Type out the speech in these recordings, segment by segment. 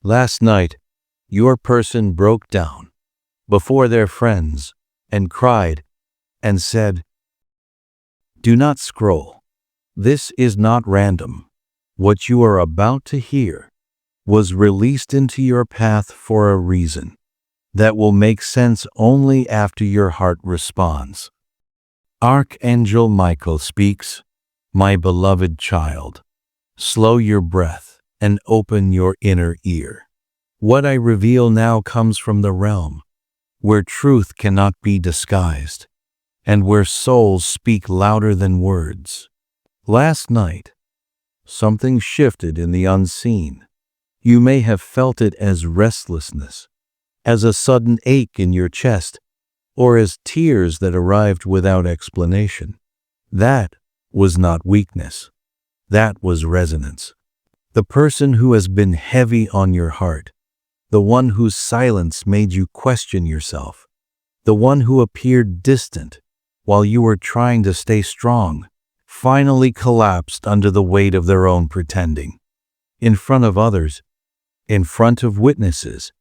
Last night, your person broke down before their friends and cried and said, "Do not scroll. This is not random. What you are about to hear was released into your path for a reason that will make sense only after your heart responds." Archangel Michael speaks, "My beloved child, slow your breath and open your inner ear. What I reveal now comes from the realm where truth cannot be disguised and where souls speak louder than words." Last night, something shifted in the unseen. You may have felt it as restlessness, as a sudden ache in your chest, or as tears that arrived without explanation. That was not weakness. That was resonance. The person who has been heavy on your heart, the one whose silence made you question yourself, the one who appeared distant while you were trying to stay strong, finally collapsed under the weight of their own pretending. In front of others, in front of witnesses,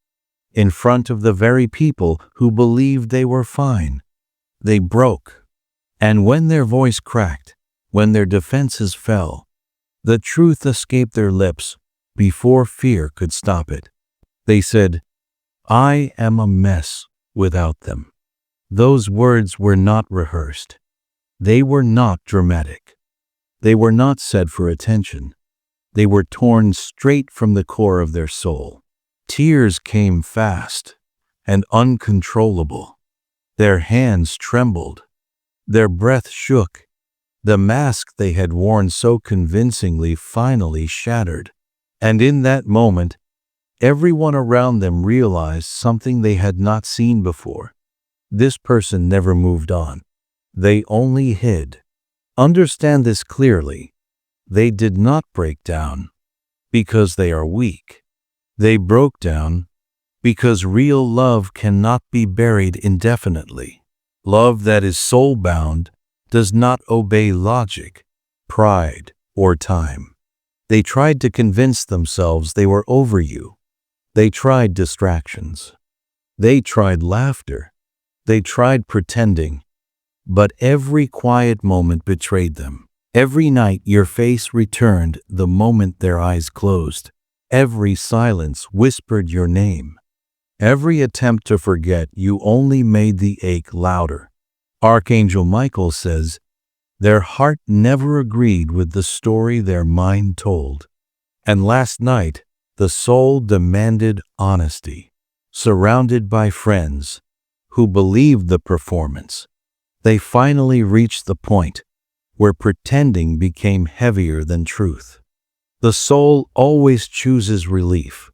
in front of the very people who believed they were fine. They broke. And when their voice cracked, when their defenses fell, the truth escaped their lips before fear could stop it. They said, "I am a mess without them." Those words were not rehearsed. They were not dramatic. They were not said for attention. They were torn straight from the core of their soul. Tears came fast and uncontrollable. Their hands trembled. Their breath shook. The mask they had worn so convincingly finally shattered. And in that moment, everyone around them realized something they had not seen before. This person never moved on. They only hid. Understand this clearly. They did not break down because they are weak. They broke down because real love cannot be buried indefinitely. Love that is soul-bound does not obey logic, pride, or time. They tried to convince themselves they were over you. They tried distractions. They tried laughter. They tried pretending. But every quiet moment betrayed them. Every night your face returned the moment their eyes closed. Every silence whispered your name. Every attempt to forget you only made the ache louder. Archangel Michael says, their heart never agreed with the story their mind told. And last night, the soul demanded honesty. Surrounded by friends who believed the performance, they finally reached the point where pretending became heavier than truth. The soul always chooses relief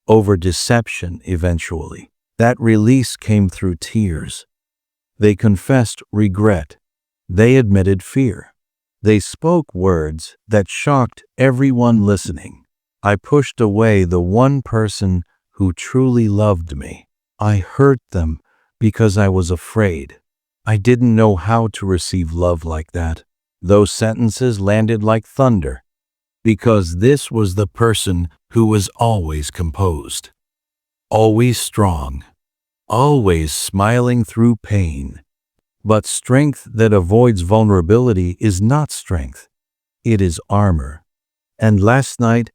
over deception eventually. That release came through tears. They confessed regret. They admitted fear. They spoke words that shocked everyone listening. I pushed away the one person who truly loved me. I hurt them because I was afraid. I didn't know how to receive love like that. Those sentences landed like thunder, because this was the person who was always composed, always strong, always smiling through pain. But strength that avoids vulnerability is not strength. It is armor. And last night,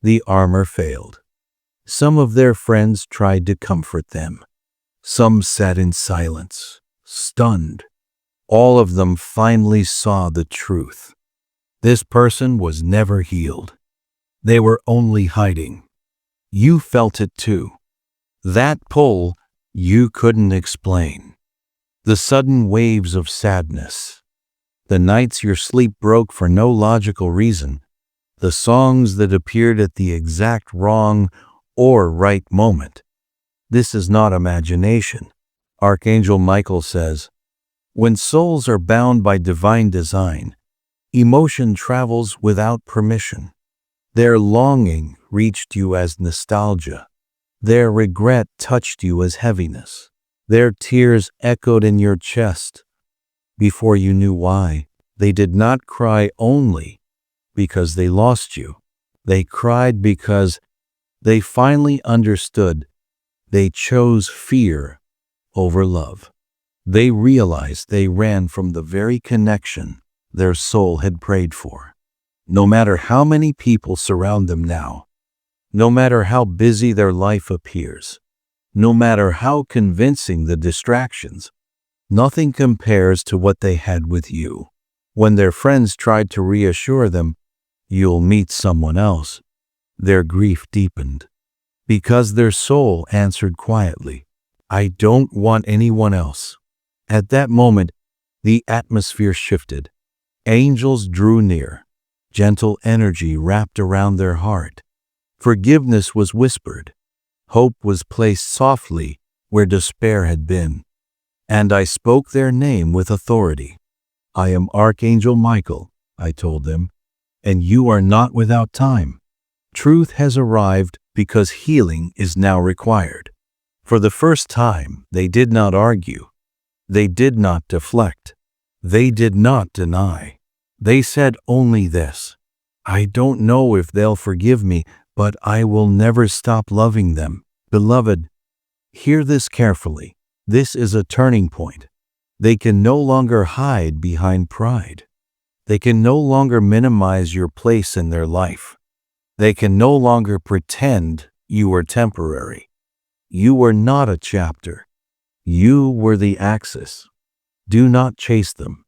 the armor failed. Some of their friends tried to comfort them. Some sat in silence, stunned. All of them finally saw the truth. This person was never healed. They were only hiding. You felt it too. That pull you couldn't explain. The sudden waves of sadness. The nights your sleep broke for no logical reason. The songs that appeared at the exact wrong or right moment. This is not imagination. Archangel Michael says, when souls are bound by divine design, emotion travels without permission. Their longing reached you as nostalgia. Their regret touched you as heaviness. Their tears echoed in your chest. Before you knew why, they did not cry only because they lost you. They cried because They finally understood. They chose fear over love. They realized they ran from the very connection their soul had prayed for. No matter how many people surround them now, no matter how busy their life appears, no matter how convincing the distractions, nothing compares to what they had with you. When their friends tried to reassure them, "You'll meet someone else," their grief deepened. Because their soul answered quietly, "I don't want anyone else." At that moment, the atmosphere shifted. Angels drew near. Gentle energy wrapped around their heart. Forgiveness was whispered. Hope was placed softly where despair had been. And I spoke their name with authority. "I am Archangel Michael," I told them, "and you are not without time. Truth has arrived because healing is now required." For the first time, they did not argue. They did not deflect. They did not deny. They said only this: "I don't know if they'll forgive me, but I will never stop loving them." Beloved, hear this carefully. This is a turning point. They can no longer hide behind pride. They can no longer minimize your place in their life. They can no longer pretend you were temporary. You were not a chapter. You were the axis. Do not chase them.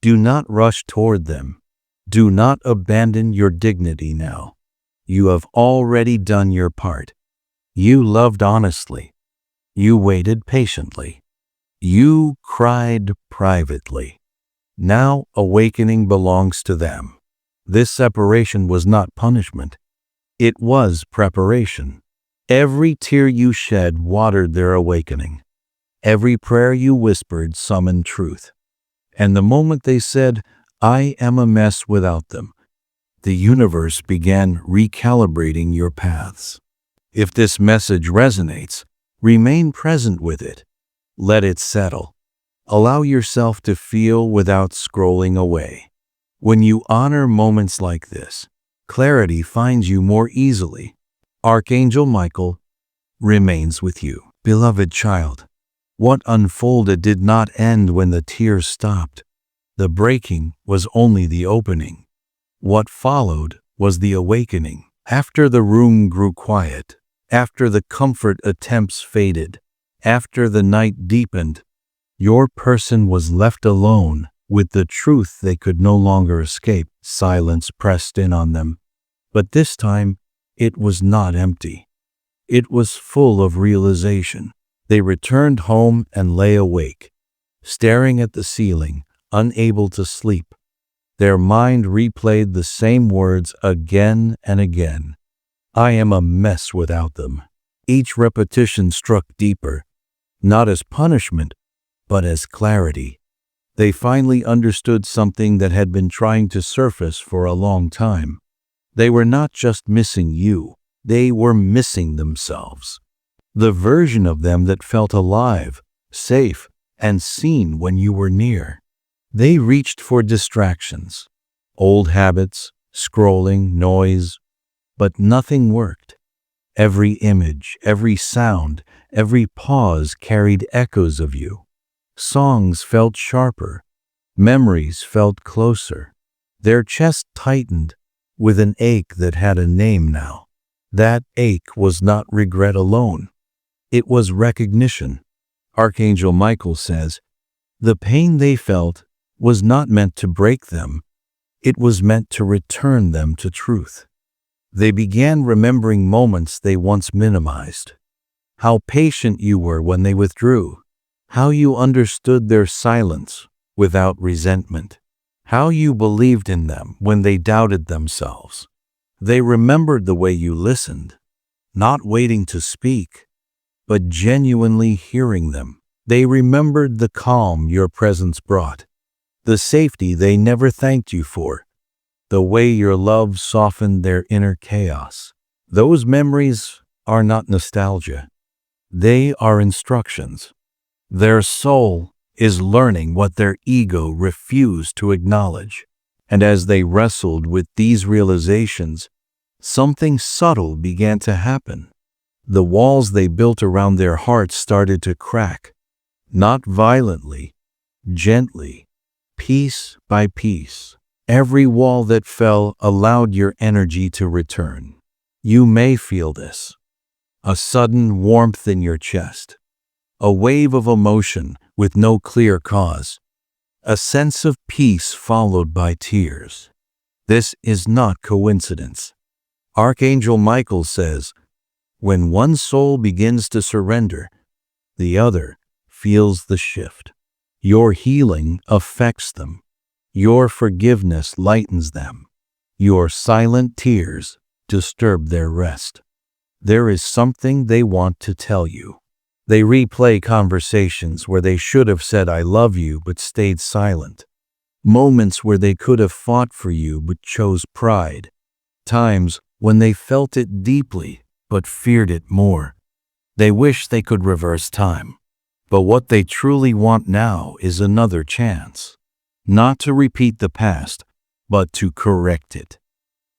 Do not rush toward them. Do not abandon your dignity now. You have already done your part. You loved honestly. You waited patiently. You cried privately. Now awakening belongs to them. This separation was not punishment. It was preparation. Every tear you shed watered their awakening. Every prayer you whispered summoned truth. And the moment they said, "I am a mess without them," the universe began recalibrating your paths. If this message resonates, remain present with it. Let it settle. Allow yourself to feel without scrolling away. When you honor moments like this, clarity finds you more easily. Archangel Michael remains with you. Beloved child, what unfolded did not end when the tears stopped. The breaking was only the opening. What followed was the awakening. After the room grew quiet, after the comfort attempts faded, after the night deepened, your person was left alone with the truth they could no longer escape. Silence pressed in on them. But this time, it was not empty. It was full of realization. They returned home and lay awake, staring at the ceiling, unable to sleep. Their mind replayed the same words again and again. "I am a mess without them." Each repetition struck deeper, not as punishment, but as clarity. They finally understood something that had been trying to surface for a long time. They were not just missing you, they were missing themselves. The version of them that felt alive, safe, and seen when you were near. They reached for distractions, old habits, scrolling, noise, but nothing worked. Every image, every sound, every pause carried echoes of you. Songs felt sharper, memories felt closer. Their chest tightened with an ache that had a name now. That ache was not regret alone. It was recognition. Archangel Michael says, the pain they felt was not meant to break them. It was meant to return them to truth. They began remembering moments they once minimized. How patient you were when they withdrew. How you understood their silence without resentment. How you believed in them when they doubted themselves. They remembered the way you listened, not waiting to speak, but genuinely hearing them. They remembered the calm your presence brought, the safety they never thanked you for, the way your love softened their inner chaos. Those memories are not nostalgia. They are instructions. Their soul is learning what their ego refused to acknowledge. And as they wrestled with these realizations, something subtle began to happen. The walls they built around their hearts started to crack, not violently, gently, piece by piece. Every wall that fell allowed your energy to return. You may feel this. A sudden warmth in your chest. A wave of emotion with no clear cause. A sense of peace followed by tears. This is not coincidence. Archangel Michael says, when one soul begins to surrender, the other feels the shift. Your healing affects them. Your forgiveness lightens them. Your silent tears disturb their rest. There is something they want to tell you. They replay conversations where they should have said I love you but stayed silent. Moments where they could have fought for you but chose pride. Times when they felt it deeply but feared it more. They wish they could reverse time. But what they truly want now is another chance. Not to repeat the past, but to correct it.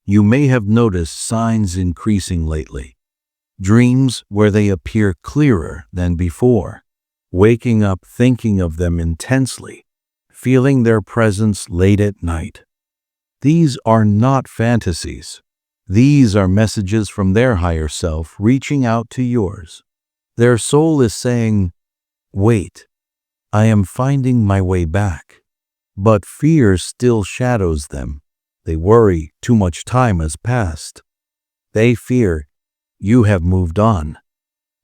You may have noticed signs increasing lately. Dreams where they appear clearer than before. Waking up thinking of them intensely. Feeling their presence late at night. These are not fantasies. These are messages from their higher self reaching out to yours. Their soul is saying, wait, I am finding my way back. But fear still shadows them. They worry too much time has passed. They fear you have moved on.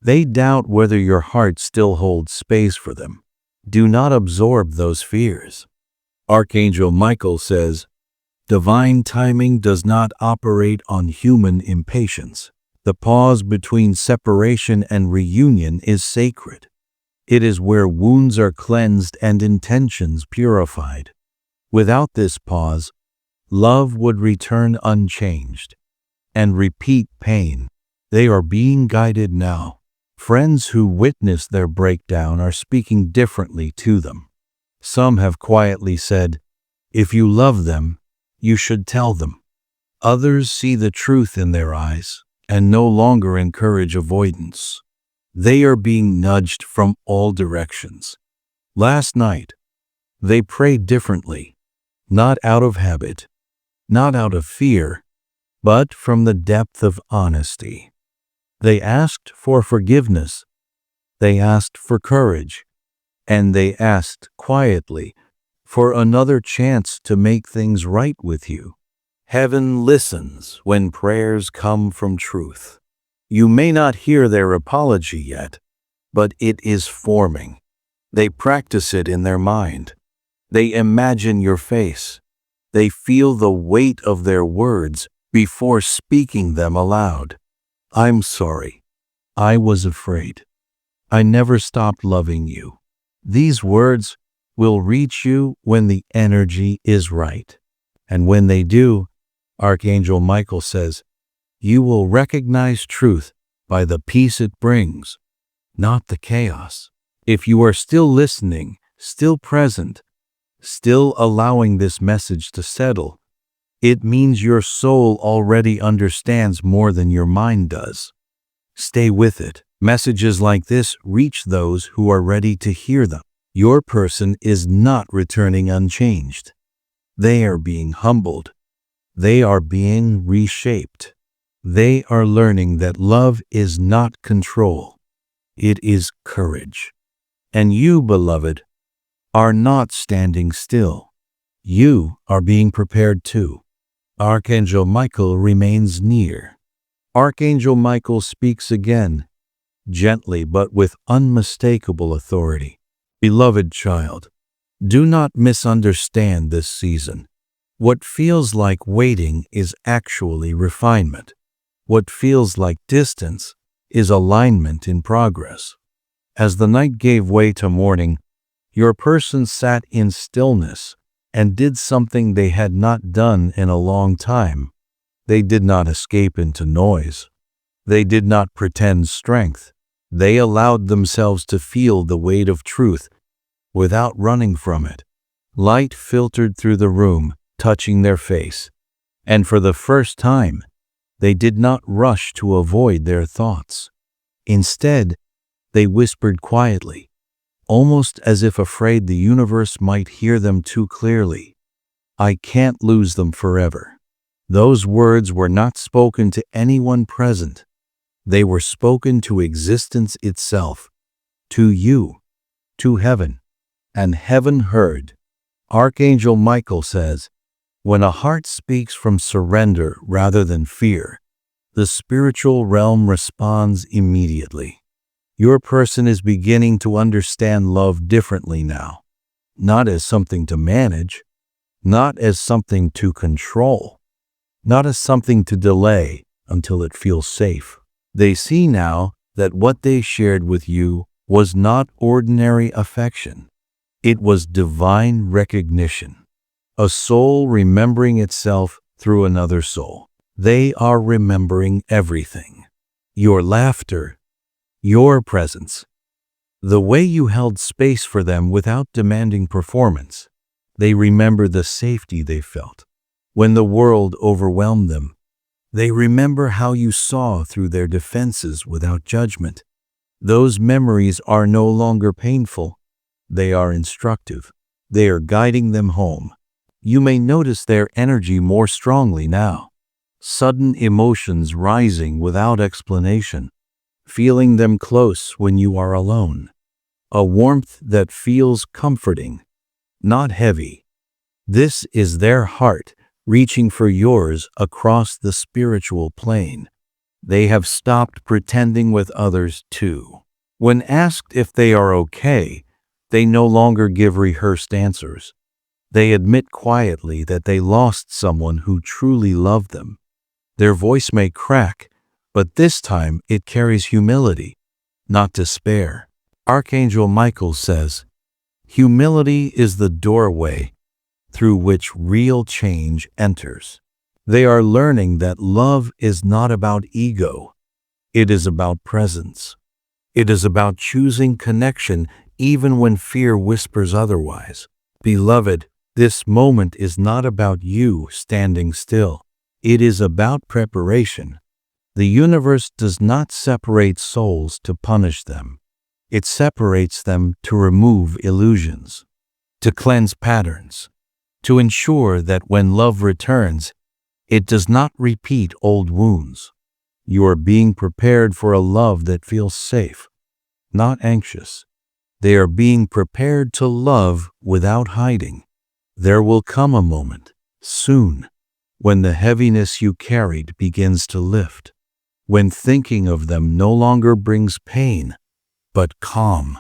They doubt whether your heart still holds space for them. Do not absorb those fears. Archangel Michael says, divine timing does not operate on human impatience. The pause between separation and reunion is sacred. It is where wounds are cleansed and intentions purified. Without this pause, love would return unchanged and repeat pain. They are being guided now. Friends who witnessed their breakdown are speaking differently to them. Some have quietly said, if you love them, you should tell them. Others see the truth in their eyes and no longer encourage avoidance. They are being nudged from all directions. Last night, they prayed differently, not out of habit, not out of fear, but from the depth of honesty. They asked for forgiveness, they asked for courage, and they asked quietly for another chance to make things right with you. Heaven listens when prayers come from truth. You may not hear their apology yet, but it is forming. They practice it in their mind. They imagine your face. They feel the weight of their words before speaking them aloud. I'm sorry. I was afraid. I never stopped loving you. These words will reach you when the energy is right. And when they do, Archangel Michael says, you will recognize truth by the peace it brings, not the chaos. If you are still listening, still present, still allowing this message to settle, it means your soul already understands more than your mind does. Stay with it. Messages like this reach those who are ready to hear them. Your person is not returning unchanged. They are being humbled. They are being reshaped. They are learning that love is not control. It is courage. And you, beloved, are not standing still. You are being prepared too. Archangel Michael remains near. Archangel Michael speaks again, gently but with unmistakable authority. Beloved child, do not misunderstand this season. What feels like waiting is actually refinement. What feels like distance is alignment in progress. As the night gave way to morning, your person sat in stillness and did something they had not done in a long time. They did not escape into noise. They did not pretend strength. They allowed themselves to feel the weight of truth without running from it. Light filtered through the room, touching their face, and for the first time, They did not rush to avoid their thoughts. Instead, they whispered quietly, almost as if afraid the universe might hear them too clearly. I can't lose them forever. Those words were not spoken to anyone present. They were spoken to existence itself, to you, to heaven. And heaven heard. Archangel Michael says, when a heart speaks from surrender rather than fear, the spiritual realm responds immediately. Your person is beginning to understand love differently now, not as something to manage, not as something to control, not as something to delay until it feels safe. They see now that what they shared with you was not ordinary affection. It was divine recognition, a soul remembering itself through another soul. They are remembering everything. Your laughter, your presence, the way you held space for them without demanding performance. They remember the safety they felt when the world overwhelmed them. They remember how you saw through their defenses without judgment. Those memories are no longer painful. They are instructive. They are guiding them home. You may notice their energy more strongly now. Sudden emotions rising without explanation. Feeling them close when you are alone. A warmth that feels comforting, not heavy. This is their heart reaching for yours across the spiritual plane. They have stopped pretending with others too. When asked if they are okay, they no longer give rehearsed answers. They admit quietly that they lost someone who truly loved them. Their voice may crack, but this time it carries humility, not despair. Archangel Michael says, humility is the doorway through which real change enters. They are learning that love is not about ego. It is about presence. It is about choosing connection even when fear whispers otherwise. Beloved, this moment is not about you standing still. It is about preparation. The universe does not separate souls to punish them. It separates them to remove illusions, to cleanse patterns, to ensure that when love returns, it does not repeat old wounds. You are being prepared for a love that feels safe, not anxious. They are being prepared to love without hiding. There will come a moment, soon, when the heaviness you carried begins to lift, when thinking of them no longer brings pain, but calm.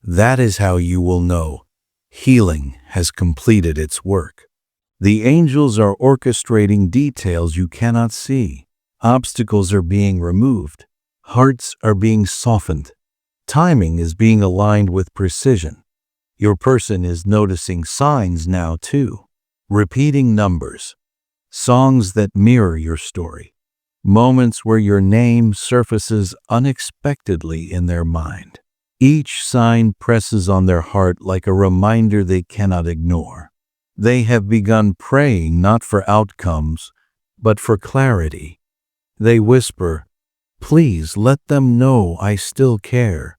That is how you will know healing has completed its work. The angels are orchestrating details you cannot see. Obstacles are being removed. Hearts are being softened. Timing is being aligned with precision. Your person is noticing signs now too. Repeating numbers. Songs that mirror your story. Moments where your name surfaces unexpectedly in their mind. Each sign presses on their heart like a reminder they cannot ignore. They have begun praying not for outcomes, but for clarity. They whisper, please let them know I still care.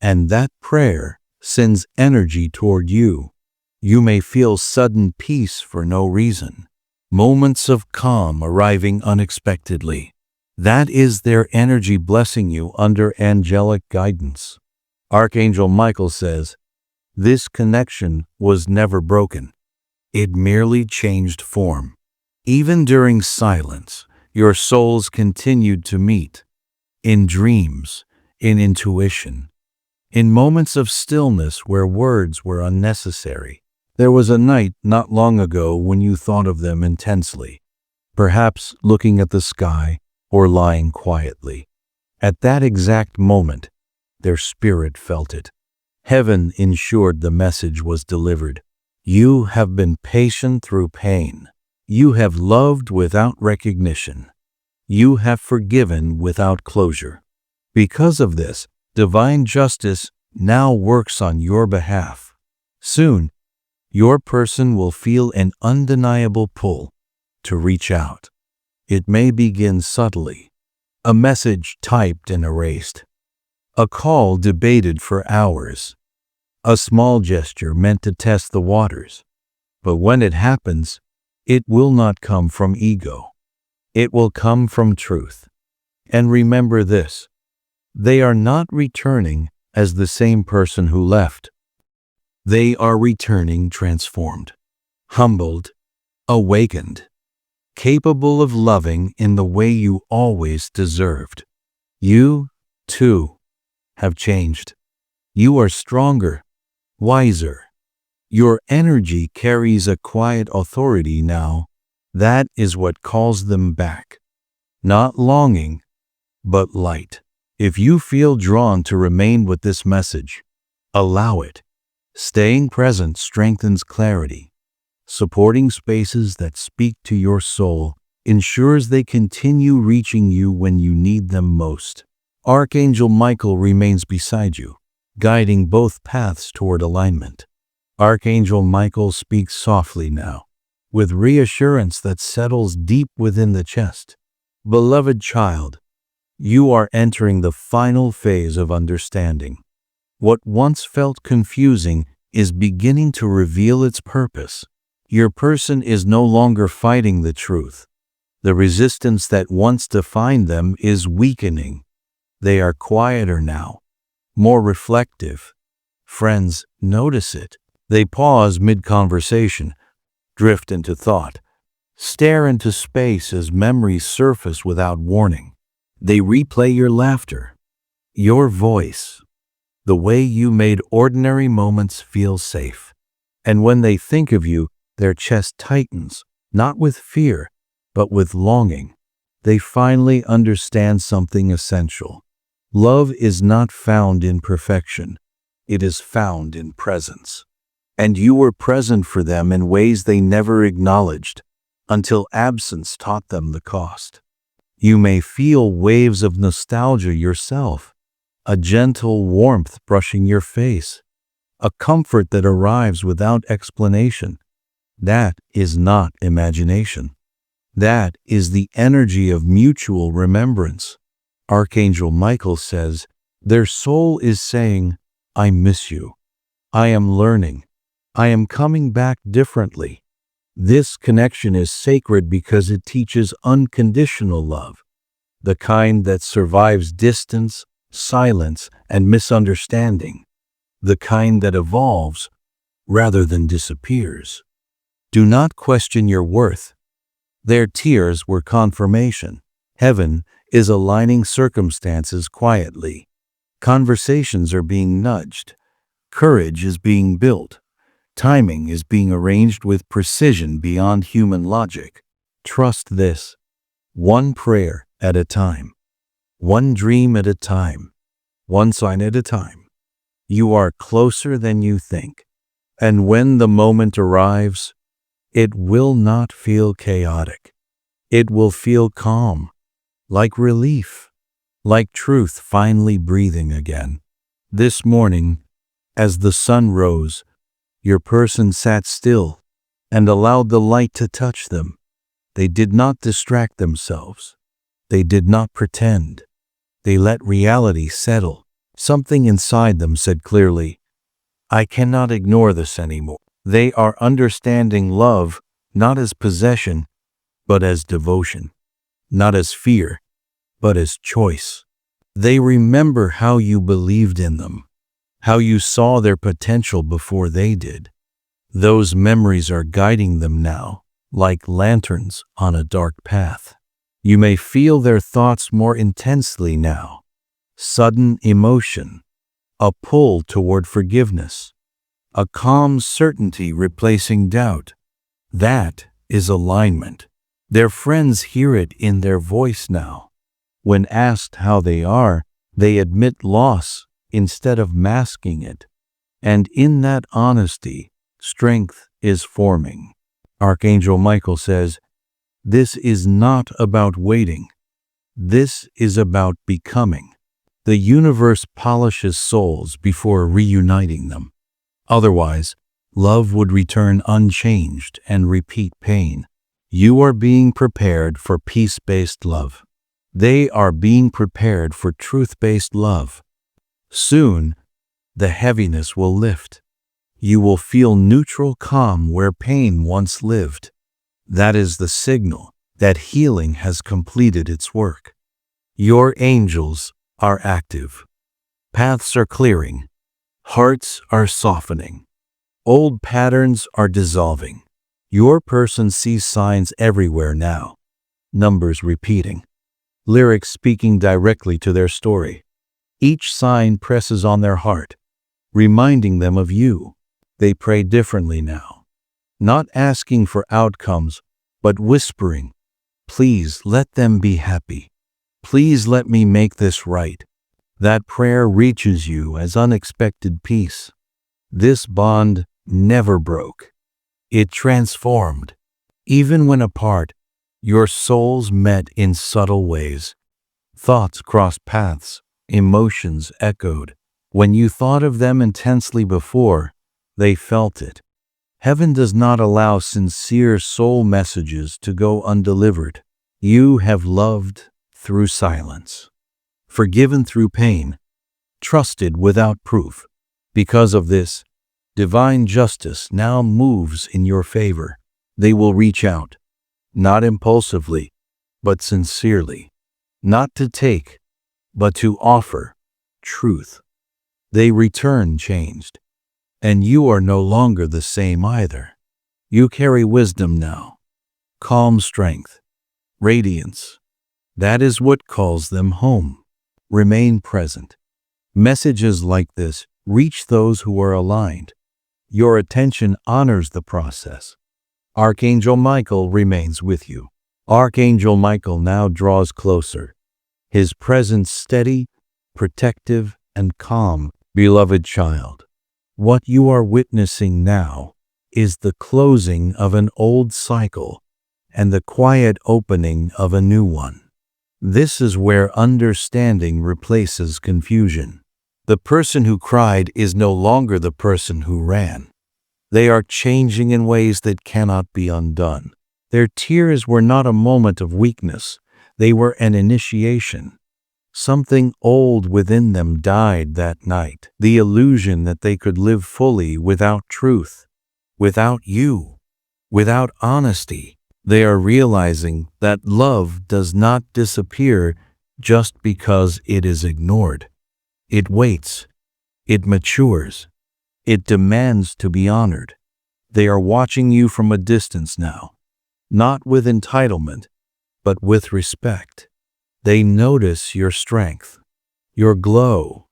And that prayer sends energy toward you. You may feel sudden peace for no reason. Moments of calm arriving unexpectedly. That is their energy blessing you under angelic guidance. Archangel Michael says, this connection was never broken. It merely changed form. Even during silence, your souls continued to meet. In dreams, in intuition, in moments of stillness where words were unnecessary. There was a night not long ago when you thought of them intensely, perhaps looking at the sky or lying quietly. At that exact moment, their spirit felt it. Heaven ensured the message was delivered. You have been patient through pain. You have loved without recognition. You have forgiven without closure. Because of this, divine justice now works on your behalf. Soon, your person will feel an undeniable pull to reach out. It may begin subtly, a message typed and erased, a call debated for hours, a small gesture meant to test the waters. But when it happens, it will not come from ego. It will come from truth. And remember this: they are not returning as the same person who left. They are returning transformed, humbled, awakened, capable of loving in the way you always deserved. You, too, have changed. You are stronger, wiser. Your energy carries a quiet authority now. That is what calls them back. Not longing, but light. If you feel drawn to remain with this message, allow it. Staying present strengthens clarity. Supporting spaces that speak to your soul ensures they continue reaching you when you need them most. Archangel Michael remains beside you, guiding both paths toward alignment. Archangel Michael speaks softly now, with reassurance that settles deep within the chest. Beloved child, you are entering the final phase of understanding. What once felt confusing is beginning to reveal its purpose. Your person is no longer fighting the truth. The resistance that once defined them is weakening. They are quieter now, more reflective. Friends notice it. They pause mid-conversation, drift into thought, stare into space as memories surface without warning. They replay your laughter, your voice, the way you made ordinary moments feel safe. And when they think of you, their chest tightens, not with fear, but with longing. They finally understand something essential. Love is not found in perfection. It is found in presence. And you were present for them in ways they never acknowledged, until absence taught them the cost. You may feel waves of nostalgia yourself, a gentle warmth brushing your face, a comfort that arrives without explanation. That is not imagination. That is the energy of mutual remembrance. Archangel Michael says, their soul is saying, I miss you. I am learning. I am coming back differently. This connection is sacred because it teaches unconditional love, the kind that survives distance, silence, and misunderstanding, the kind that evolves rather than disappears. Do not question your worth. Their tears were confirmation. Heaven is aligning circumstances quietly. Conversations are being nudged. Courage is being built. Timing is being arranged with precision beyond human logic. Trust this. One prayer at a time. One dream at a time. One sign at a time. You are closer than you think. And when the moment arrives, it will not feel chaotic. It will feel calm, like relief, like truth finally breathing again. This morning, as the sun rose, your person sat still and allowed the light to touch them. They did not distract themselves. They did not pretend. They let reality settle. Something inside them said clearly, I cannot ignore this anymore. They are understanding love not as possession, but as devotion. Not as fear, but as choice. They remember how you believed in them, how you saw their potential before they did. Those memories are guiding them now, like lanterns on a dark path. You may feel their thoughts more intensely now. Sudden emotion, a pull toward forgiveness, a calm certainty replacing doubt. That is alignment. Their friends hear it in their voice now. When asked how they are, they admit loss instead of masking it. And in that honesty, strength is forming. Archangel Michael says, this is not about waiting. This is about becoming. The universe polishes souls before reuniting them. Otherwise, love would return unchanged and repeat pain. You are being prepared for peace-based love. They are being prepared for truth-based love. Soon, the heaviness will lift. You will feel neutral calm where pain once lived. That is the signal that healing has completed its work. Your angels are active. Paths are clearing. Hearts are softening. Old patterns are dissolving. Your person sees signs everywhere now. Numbers repeating. Lyrics speaking directly to their story. Each sign presses on their heart, reminding them of you. They pray differently now. Not asking for outcomes, but whispering, "Please let them be happy. Please let me make this right." That prayer reaches you as unexpected peace. This bond never broke. It transformed. Even when apart, your souls met in subtle ways. Thoughts crossed paths, emotions echoed. When you thought of them intensely before, they felt it. Heaven does not allow sincere soul messages to go undelivered. You have loved through silence, forgiven through pain, trusted without proof. Because of this, divine justice now moves in your favor. They will reach out, not impulsively, but sincerely, not to take, but to offer truth. They return changed, and you are no longer the same either. You carry wisdom now, calm strength, radiance. That is what calls them home. Remain present. Messages like this reach those who are aligned. Your attention honors the process. Archangel Michael remains with you. Archangel Michael now draws closer, his presence steady, protective, and calm. Beloved child, what you are witnessing now is the closing of an old cycle and the quiet opening of a new one. This is where understanding replaces confusion. The person who cried is no longer the person who ran. They are changing in ways that cannot be undone. Their tears were not a moment of weakness. They were an initiation. Something old within them died that night. The illusion that they could live fully without truth, without you, without honesty. They are realizing that love does not disappear just because it is ignored. It waits. It matures. It demands to be honored. They are watching you from a distance now, not with entitlement, but with respect. They notice your strength, your glow,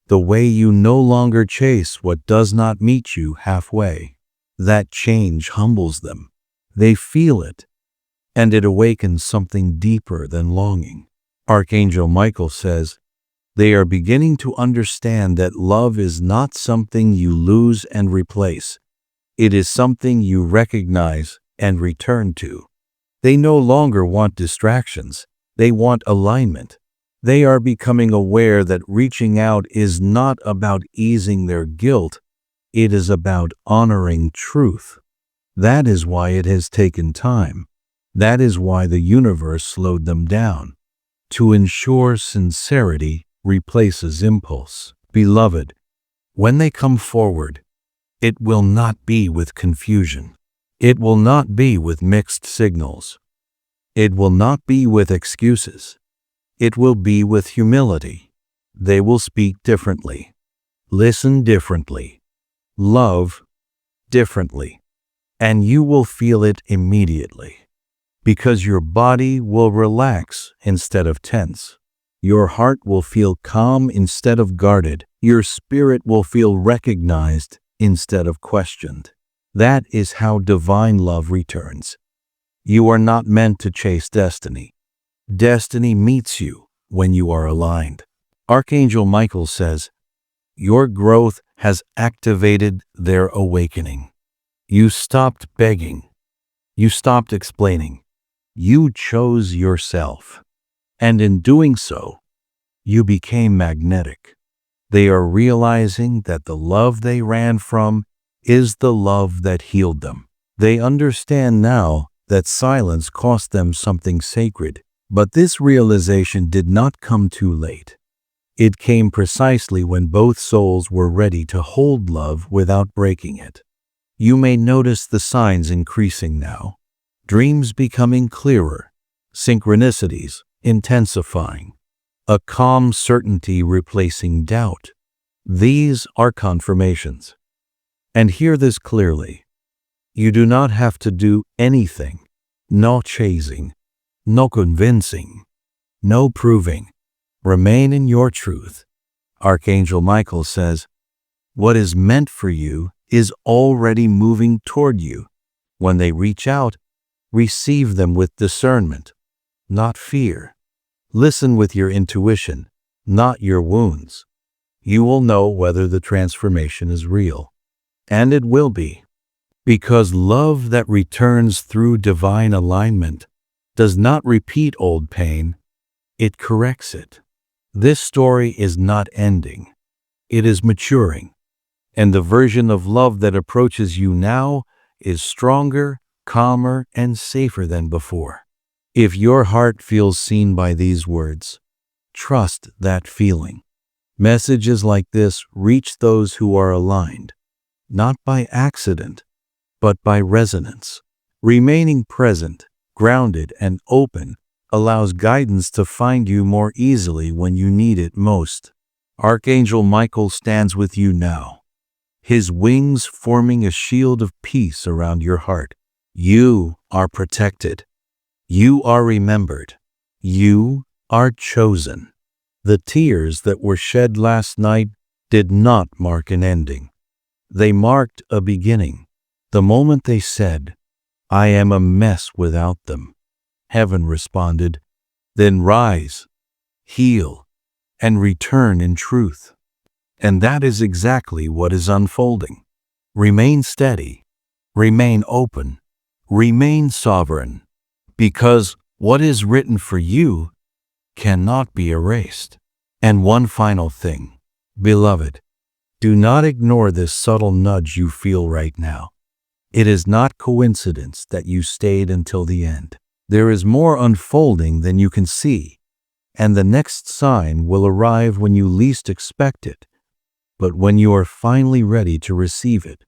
the way you no longer chase what does not meet you halfway. That change humbles them. They feel it, and it awakens something deeper than longing. Archangel Michael says, they are beginning to understand that love is not something you lose and replace. It is something you recognize and return to. They no longer want distractions. They want alignment. They are becoming aware that reaching out is not about easing their guilt. It is about honoring truth. That is why it has taken time. That is why the universe slowed them down, to ensure sincerity replaces impulse. Beloved, when they come forward, it will not be with confusion. It will not be with mixed signals. It will not be with excuses. It will be with humility. They will speak differently, listen differently, love differently, and you will feel it immediately, because your body will relax instead of tense. Your heart will feel calm instead of guarded. Your spirit will feel recognized instead of questioned. That is how divine love returns. You are not meant to chase destiny. Destiny meets you when you are aligned. Archangel Michael says, your growth has activated their awakening. You stopped begging. You stopped explaining. You chose yourself. And in doing so, you became magnetic. They are realizing that the love they ran from is the love that healed them. They understand now that silence cost them something sacred. But this realization did not come too late. It came precisely when both souls were ready to hold love without breaking it. You may notice the signs increasing now. Dreams becoming clearer, synchronicities intensifying, a calm certainty replacing doubt. These are confirmations. And hear this clearly. You do not have to do anything. No chasing, no convincing, no proving. Remain in your truth. Archangel Michael says, what is meant for you is already moving toward you. When they reach out, receive them with discernment, not fear. Listen with your intuition, not your wounds. You will know whether the transformation is real. And it will be. Because love that returns through divine alignment does not repeat old pain, it corrects it. This story is not ending. It is maturing. And the version of love that approaches you now is stronger, calmer, and safer than before. If your heart feels seen by these words, trust that feeling. Messages like this reach those who are aligned, not by accident, but by resonance. Remaining present, grounded, and open allows guidance to find you more easily when you need it most. Archangel Michael stands with you now, his wings forming a shield of peace around your heart. You are protected. You are remembered. You are chosen. The tears that were shed last night did not mark an ending. They marked a beginning. The moment they said, I am a mess without them, heaven responded, then rise, heal, and return in truth. And that is exactly what is unfolding. Remain steady, remain open, remain sovereign, because what is written for you cannot be erased. And one final thing, beloved, do not ignore this subtle nudge you feel right now. It is not coincidence that you stayed until the end. There is more unfolding than you can see, and the next sign will arrive when you least expect it, but when you are finally ready to receive it.